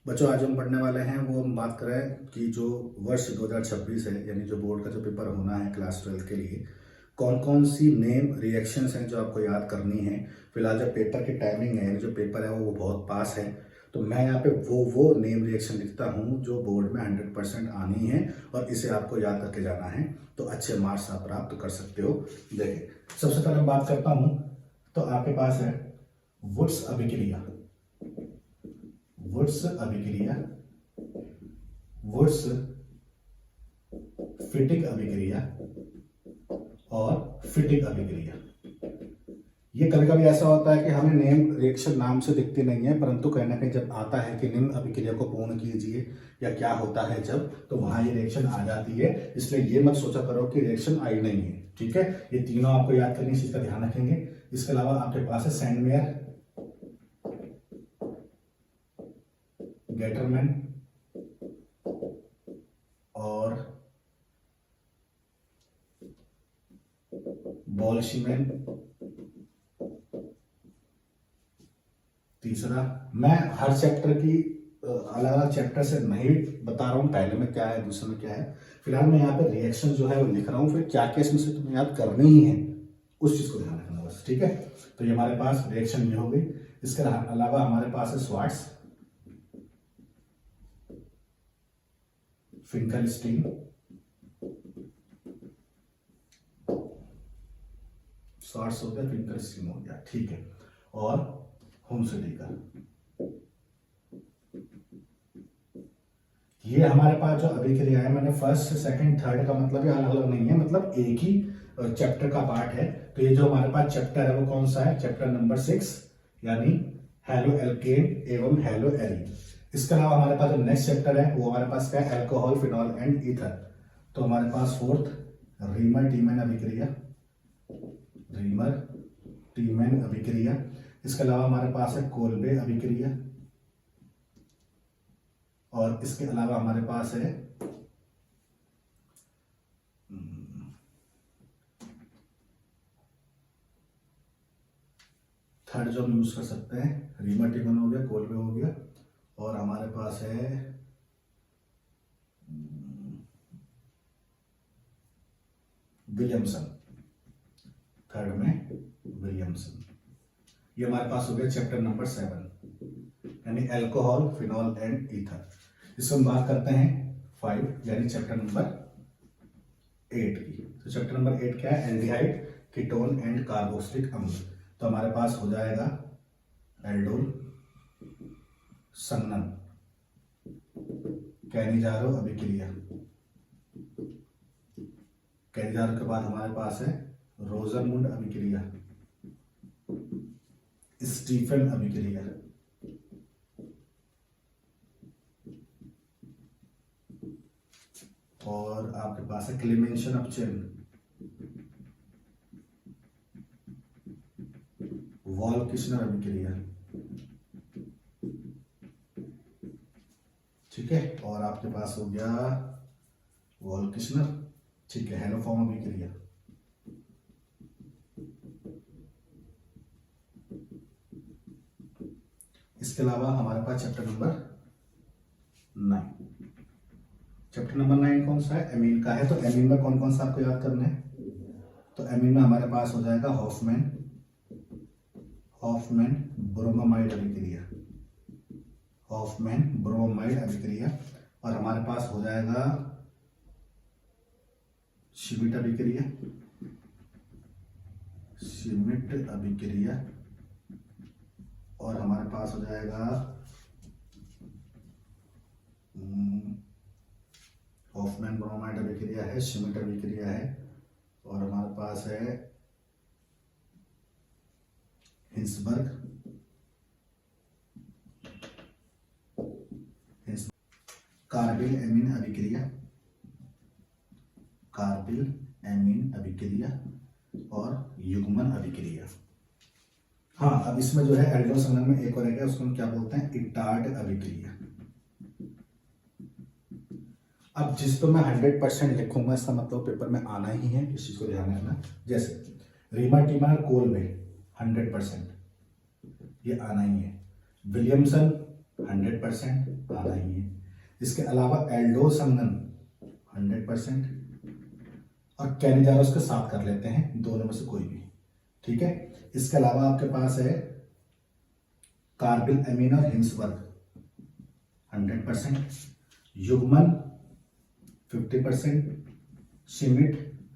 बच्चों आज हम पढ़ने वाले हैं वो हम बात करें कि जो वर्ष 2026 है यानी जो बोर्ड का जो पेपर होना है क्लास 12 के लिए कौन कौन सी नेम रिएक्शंस हैं जो आपको याद करनी है। फिलहाल जब पेपर की टाइमिंग है यानी जो पेपर है वो बहुत पास है, तो मैं यहाँ पे वो नेम रिएक्शन लिखता हूँ जो बोर्ड में 100% आनी है और इसे आपको याद करके जाना है, तो अच्छे मार्क्स आप प्राप्त कर सकते हो। देखिए सबसे पहले मैं बात करता हूँ तो आपके पास है वुड्स अभिक्रिया, वुड्स अभिक्रिया, वुड्स फिटिक अभिक्रिया और फिटिक अभिक्रिया। ये कभी कभी ऐसा होता है कि हमें नेम रिएक्शन नाम से दिखती नहीं है, परंतु कहीं ना कहीं जब आता है कि निम्न अभिक्रिया को पूर्ण कीजिए या क्या होता है जब, तो वहां ये रिएक्शन आ जाती है। इसलिए ये मत सोचा करो कि रिएक्शन आई नहीं है, ठीक है। ये तीनों आपको याद करनी है, इस चीज का ध्यान रखेंगे। इसके अलावा आपके पास है सैंडमेयर, गेटरमैन और बोल्शिमैन। तीसरा, मैं हर चैप्टर की अलग अलग चैप्टर से नहीं बता रहा हूं पहले में क्या है दूसरे में क्या है। फिलहाल मैं यहाँ पे रिएक्शन जो है वो लिख रहा हूँ, फिर क्या क्या इसमें से तुम्हें याद करनी ही है उस चीज को ध्यान रखना बस, ठीक है। तो ये हमारे पास रिएक्शन ये हो गई। इसके अलावा हमारे पास है स्वार्ट्स, फिंकलस्टीन, स्वार्ट्स हो गया, फिंकलस्टीन हो गया, ठीक है, और हुंसडीकर। ये हमारे पास जो अभिक्रिया है, मैंने फर्स्ट सेकंड थर्ड का मतलब ये अलग अलग नहीं है, मतलब एक ही चैप्टर का पार्ट है। तो ये जो हमारे पास चैप्टर है वो कौन सा है, चैप्टर नंबर 6 यानी हैलो एल्केन एवं हैलो एरीन। इसके अलावा हमारे पास जो नेक्स्ट चैप्टर है वो हमारे पास क्या है, अल्कोहल, फिनॉल एंड ईथर। तो हमारे पास फोर्थ रीमर टीमैन अभिक्रिया, रीमर टीमैन अभिक्रिया। इसके अलावा हमारे पास है कोल्बे अभिक्रिया, और इसके अलावा हमारे पास है थर्ड जो हम यूज कर सकते हैं, रीमर टीमैन हो गया, कोल्बे हो गया, और हमारे पास है विलियमसन, थर्ड में विलियमसन। ये हमारे पास हो गया चैप्टर नंबर 7 यानी अल्कोहल, फिनॉल एंड ईथर। इसमें हम बात करते हैं 5 यानी चैप्टर नंबर 8 की। तो चैप्टर नंबर 8 क्या है, एल्डिहाइड, कीटोन एंड कार्बोक्सिलिक अम्ल। तो हमारे पास हो जाएगा एल्डोल, सन्नन, कैनिजारो अभिक्रिया। कैनिजारो के बाद हमारे पास है रोजरमुंड अभिक्रिया, स्टीफन अभिक्रिया, और आपके पास है क्लेमेंशन ऑफ चेन, वॉल्किशनर अभिक्रिया, ठीक है, और आपके पास हो गया वॉल्किशनर, ठीक है, हेलोफॉर्म अभिक्रिया। इसके अलावा हमारे पास चैप्टर नंबर 9, चैप्टर नंबर 9 कौन सा है, एमीन का है। तो एमीन में कौन कौन सा आपको याद करना है, तो एमीन में हमारे पास हो जाएगा हॉफमैन, हॉफमैन ब्रोमामाइड अभिक्रिया, हॉफमैन ब्रोमामाइड अभिक्रिया, और हमारे पास हो जाएगा शिमिट अभिक्रिया, शिमिट अभिक्रिया, और हमारे पास हो जाएगा हॉफमैन ब्रोमाइड अभिक्रिया है, शिमिट अभिक्रिया है, और हमारे पास है हिंसबर्ग, कार्बिल एमीन अभिक्रिया, कार्बिल एमीन अभिक्रिया और युग्मन अभिक्रिया। हाँ, अब इसमें जो है एल्डो संघनन में एक और है, उसको हम क्या बोलते हैं, इटार्ड अभिक्रिया। अब जिस पर मैं 100% लिखूंगा इसका मतलब पेपर में आना ही है, इस चीज को ध्यान रखना। जैसे रीमर टीमर कोल में 100% ये आना ही है, विलियमसन 100% आना ही है। इसके अलावा एल्डोसमनन 100% और कैनिजारोस के साथ कर लेते हैं, दोनों में से कोई भी, ठीक है। इसके अलावा आपके पास है कार्बिल एमीन और हिम्सबर्ग 100%, युग्मन 50%, शिमिट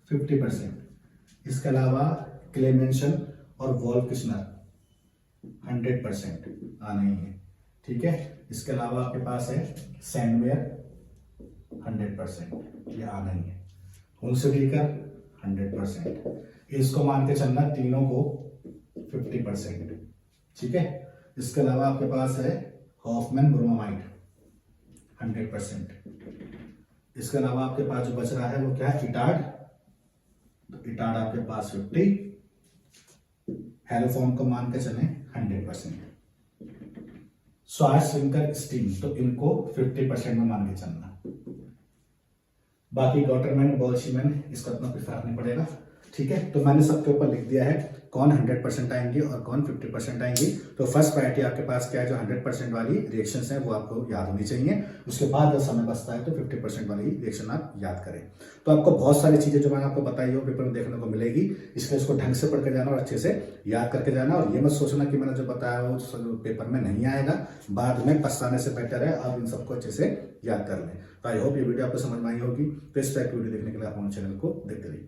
50%। इसके अलावा क्लेमेंशन और वॉल्किस्नर 100% आना ही है, ठीक है। इसके अलावा आपके पास है सैंडवेयर 100%, ये आना ही है। हुंसडीकर 100%, इसको मान के चलना तीनों को 50%, ठीक है। इसके अलावा आपके पास है हॉफमैन ब्रोमाइड 100%। इसके अलावा आपके पास जो बच रहा है वो क्या है, इटार्ड, तो इटार्ड आपके पास 50, हेलोफॉर्म को मान के चले 100%। स्वास विंकर स्टीम, तो इनको 50% में मान के चलना। बाकी गॉटरमैन बॉल्शीमैन इसका इतना कोई फर्क नहीं पड़ेगा, ठीक है। तो मैंने सबके ऊपर लिख दिया है कौन 100% आएंगे और कौन 50% आएंगी। तो फर्स्ट प्रायोरिटी आपके पास क्या है, जो 100% वाली रिएक्शंस हैं वो आपको याद होनी चाहिए। उसके बाद जब समय बचता है तो 50% वाली रिएक्शन आप याद करें। तो आपको बहुत सारी चीजें जो मैंने आपको बताई हो पेपर में देखने को मिलेगी, इसलिए इसको ढंग से पढ़ के जाना और अच्छे से याद करके जाना। और ये मत सोचना कि मैंने जो बताया वो पेपर में नहीं आएगा, बाद में पछताने से बेटर है आप इन सबको अच्छे से याद कर लें। तो आई होप ये वीडियो आपको समझ में आई होगी। तो इस टाइप की वीडियो देखने के लिए आप हमारे चैनल को देखते रहिए।